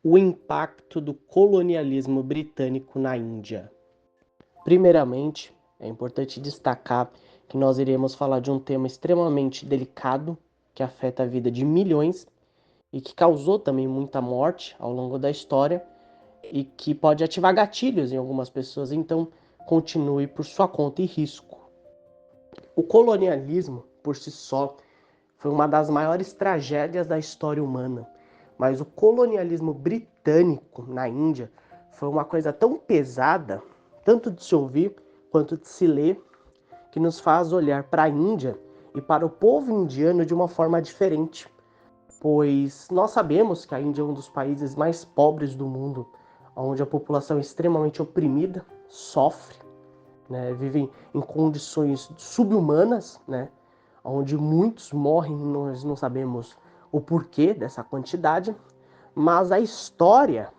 o impacto do colonialismo britânico na Índia. Primeiramente, é importante destacar que nós iremos falar de um tema extremamente delicado, que afeta a vida de milhões e que causou também muita morte ao longo da história e que pode ativar gatilhos em algumas pessoas, então continue por sua conta e risco. O colonialismo, por si só, foi uma das maiores tragédias da história humana, mas o colonialismo britânico na Índia foi uma coisa tão pesada, tanto de se ouvir quanto de se ler, que nos faz olhar para a Índia e para o povo indiano de uma forma diferente, pois nós sabemos que a Índia é um dos países mais pobres do mundo, onde a população é extremamente oprimida, sofre, né, vivem em condições subhumanas, né, onde muitos morrem, nós não sabemos o porquê dessa quantidade, mas a história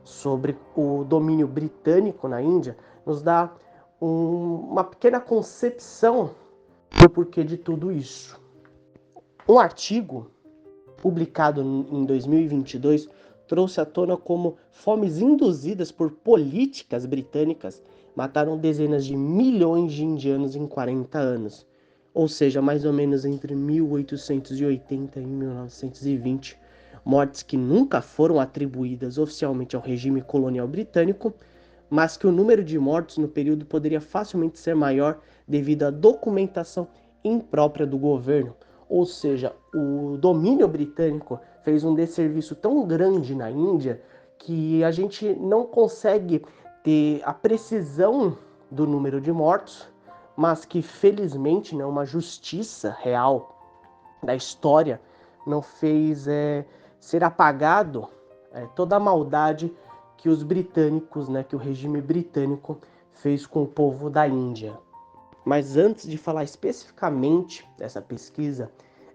sobre o domínio britânico na Índia nos dá uma pequena concepção do porquê de tudo isso. Um artigo publicado em 2022 trouxe à tona como fomes induzidas por políticas britânicas mataram dezenas de milhões de indianos em 40 anos, ou seja, mais ou menos entre 1880 e 1920, mortes que nunca foram atribuídas oficialmente ao regime colonial britânico, mas que o número de mortos no período poderia facilmente ser maior devido à documentação imprópria do governo. Ou seja, o domínio britânico fez um desserviço tão grande na Índia que a gente não consegue ter a precisão do número de mortos, mas que felizmente, né, uma justiça real da história não fez ser apagado toda a maldade que os britânicos, né, que o regime britânico fez com o povo da Índia. Mas antes de falar especificamente dessa pesquisa,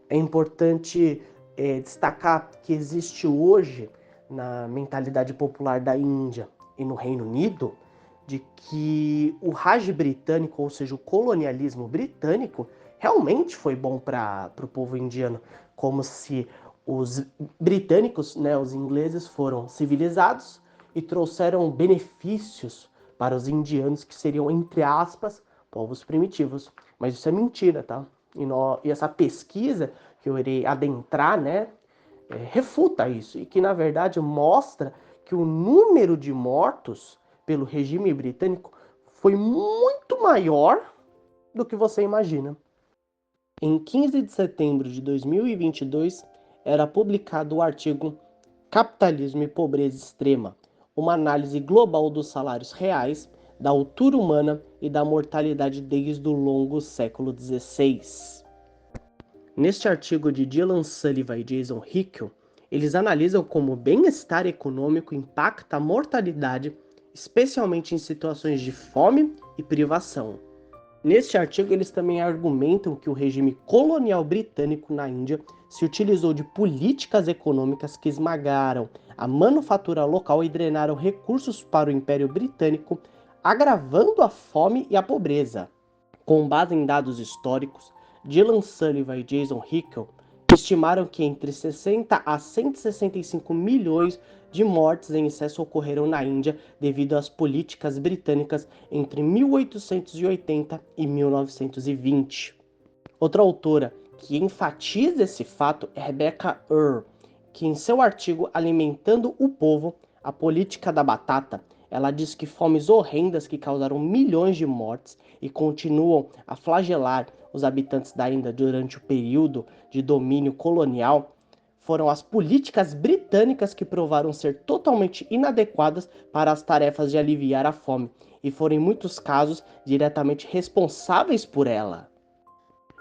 é importante destacar que existe hoje na mentalidade popular da Índia e no Reino Unido de que o Raj britânico, ou seja, o colonialismo britânico, realmente foi bom para o povo indiano, como se os britânicos, né, os ingleses, foram civilizados e trouxeram benefícios para os indianos que seriam, entre aspas, povos primitivos. Mas isso é mentira, tá? E essa pesquisa que eu irei adentrar, né, refuta isso. E que, na verdade, mostra que o número de mortos pelo regime britânico foi muito maior do que você imagina. Em 15 de setembro de 2022, era publicado o artigo Capitalismo e Pobreza Extrema, uma análise global dos salários reais, da altura humana e da mortalidade desde o longo século XVI. Neste artigo de Dylan Sullivan e Jason Hickel, eles analisam como o bem-estar econômico impacta a mortalidade, especialmente em situações de fome e privação. Neste artigo, eles também argumentam que o regime colonial britânico na Índia se utilizou de políticas econômicas que esmagaram a manufatura local e drenaram recursos para o Império Britânico, agravando a fome e a pobreza. Com base em dados históricos, Dylan Sullivan e Jason Hickel estimaram que entre 60 a 165 milhões de mortes em excesso ocorreram na Índia devido às políticas britânicas entre 1880 e 1920. Outra autora que enfatiza esse fato é Rebecca Earle, que em seu artigo Alimentando o Povo, a Política da Batata, ela diz que fomes horrendas que causaram milhões de mortes e continuam a flagelar os habitantes da Índia durante o período de domínio colonial foram as políticas britânicas que provaram ser totalmente inadequadas para as tarefas de aliviar a fome e foram em muitos casos diretamente responsáveis por ela.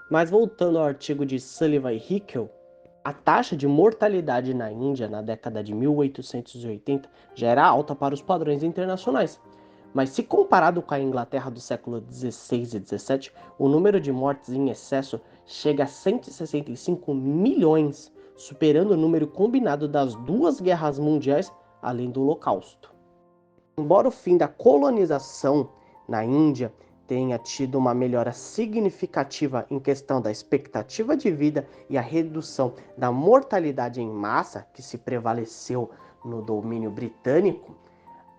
Mas voltando ao artigo de Sullivan e Hickel, a taxa de mortalidade na Índia na década de 1880 já era alta para os padrões internacionais. Mas se comparado com a Inglaterra do século XVI e XVII, o número de mortes em excesso chega a 165 milhões, superando o número combinado das duas guerras mundiais, além do Holocausto. Embora o fim da colonização na Índia tenha tido uma melhora significativa em questão da expectativa de vida e a redução da mortalidade em massa que se prevaleceu no domínio britânico,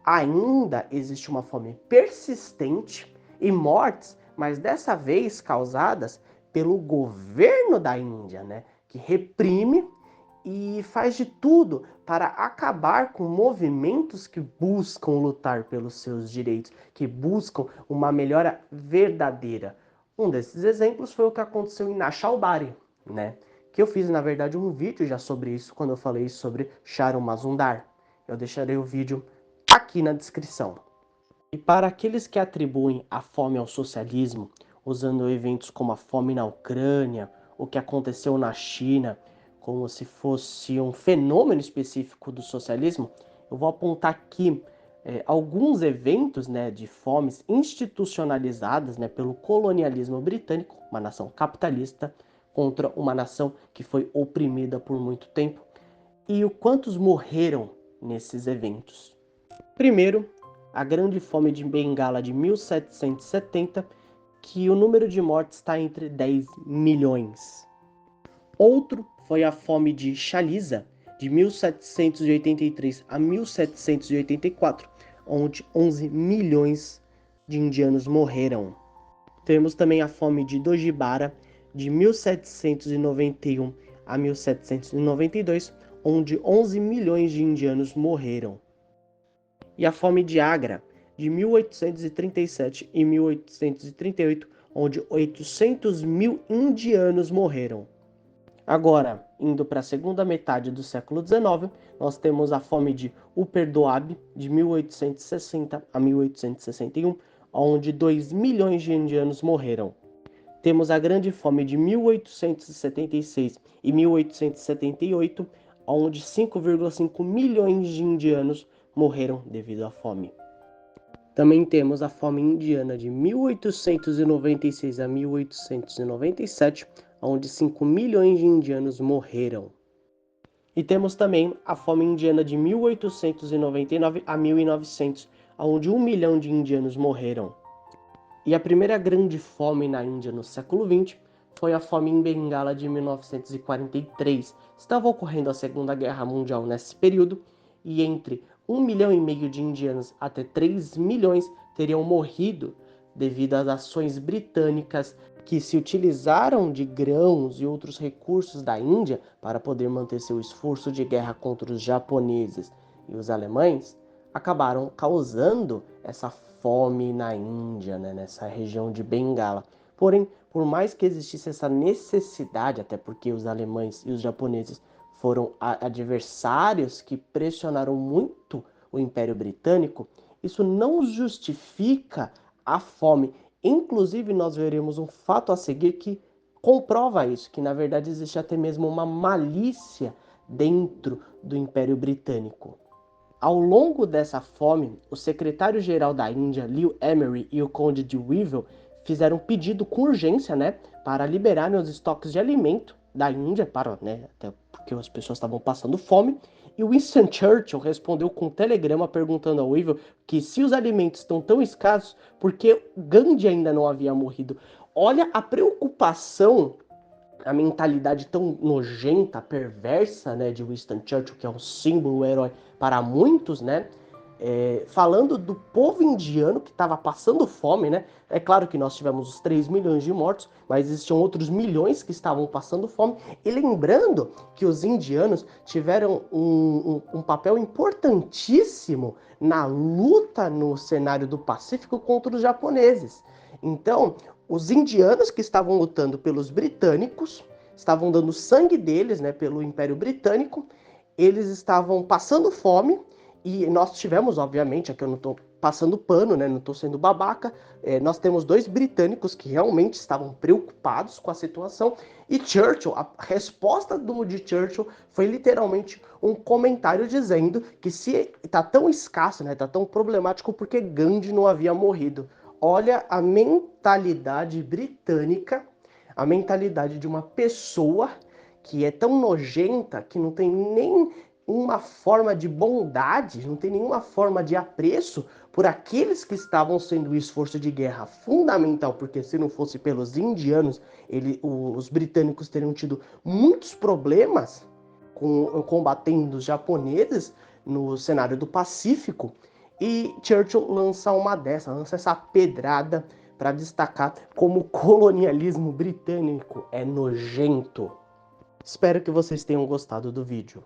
ainda existe uma fome persistente e mortes, mas dessa vez causadas pelo governo da Índia, né, que reprime e faz de tudo para acabar com movimentos que buscam lutar pelos seus direitos, que buscam uma melhora verdadeira. Um desses exemplos foi o que aconteceu em Naxalbari, né? Que eu fiz, na verdade, um vídeo já sobre isso, quando eu falei sobre Charu Mazumdar. Eu deixarei o vídeo aqui na descrição. E para aqueles que atribuem a fome ao socialismo, usando eventos como a fome na Ucrânia, o que aconteceu na China, como se fosse um fenômeno específico do socialismo, eu vou apontar aqui alguns eventos, né, de fomes institucionalizadas, né, pelo colonialismo britânico, uma nação capitalista, contra uma nação que foi oprimida por muito tempo, e o quantos morreram nesses eventos. Primeiro, a Grande Fome de Bengala de 1770, que o número de mortes está entre 10 milhões. Outro foi a Fome de Chaliza, de 1783 a 1784, onde 11 milhões de indianos morreram. Temos também a Fome de Dojibara, de 1791 a 1792, onde 11 milhões de indianos morreram. E a Fome de Agra, de 1837 e 1838, onde 800 mil indianos morreram. Agora, indo para a segunda metade do século XIX, nós temos a Fome de Upper Doab, de 1860 a 1861, onde 2 milhões de indianos morreram. Temos a Grande Fome de 1876 e 1878, onde 5,5 milhões de indianos morreram devido à fome. Também temos a fome indiana de 1896 a 1897, onde 5 milhões de indianos morreram. E temos também a fome indiana de 1899 a 1900, onde 1 milhão de indianos morreram. E a primeira grande fome na Índia no século XX foi a fome em Bengala de 1943. Estava ocorrendo a Segunda Guerra Mundial nesse período, e entre 1,5 milhão de indianos até 3 milhões teriam morrido devido às ações britânicas que se utilizaram de grãos e outros recursos da Índia para poder manter seu esforço de guerra contra os japoneses e os alemães, acabaram causando essa fome na Índia, né, nessa região de Bengala. Porém, por mais que existisse essa necessidade, até porque os alemães e os japoneses foram adversários que pressionaram muito o Império Britânico, isso não justifica a fome. Inclusive, nós veremos um fato a seguir que comprova isso, que na verdade existe até mesmo uma malícia dentro do Império Britânico. Ao longo dessa fome, o secretário-geral da Índia, Leo Emery, e o conde de Weevil fizeram um pedido com urgência, né, para liberarem os estoques de alimento da Índia, até porque as pessoas estavam passando fome. E Winston Churchill respondeu com um telegrama perguntando ao Weevil que se os alimentos estão tão escassos, por que Gandhi ainda não havia morrido? Olha a preocupação, a mentalidade tão nojenta, perversa, né, de Winston Churchill, que é um símbolo, um herói para muitos, né? Falando do povo indiano que estava passando fome, né? É claro que nós tivemos os 3 milhões de mortos, mas existiam outros milhões que estavam passando fome. E lembrando que os indianos tiveram um papel importantíssimo na luta no cenário do Pacífico contra os japoneses. Então, os indianos que estavam lutando pelos britânicos, estavam dando sangue deles, né, pelo Império Britânico, eles estavam passando fome. E nós tivemos, obviamente, aqui eu não estou passando pano, né, não estou sendo babaca, nós temos 2 britânicos que realmente estavam preocupados com a situação, e Churchill, a resposta de Churchill foi literalmente um comentário dizendo que se está tão escasso, né, está tão problemático porque Gandhi não havia morrido. Olha a mentalidade britânica, a mentalidade de uma pessoa que é tão nojenta que não tem nem uma forma de bondade, não tem nenhuma forma de apreço por aqueles que estavam sendo o esforço de guerra fundamental, porque se não fosse pelos indianos, os britânicos teriam tido muitos problemas combatendo os japoneses. no cenário do Pacífico, e Churchill lança essa pedrada para destacar como o colonialismo britânico é nojento. Espero que vocês tenham gostado do vídeo.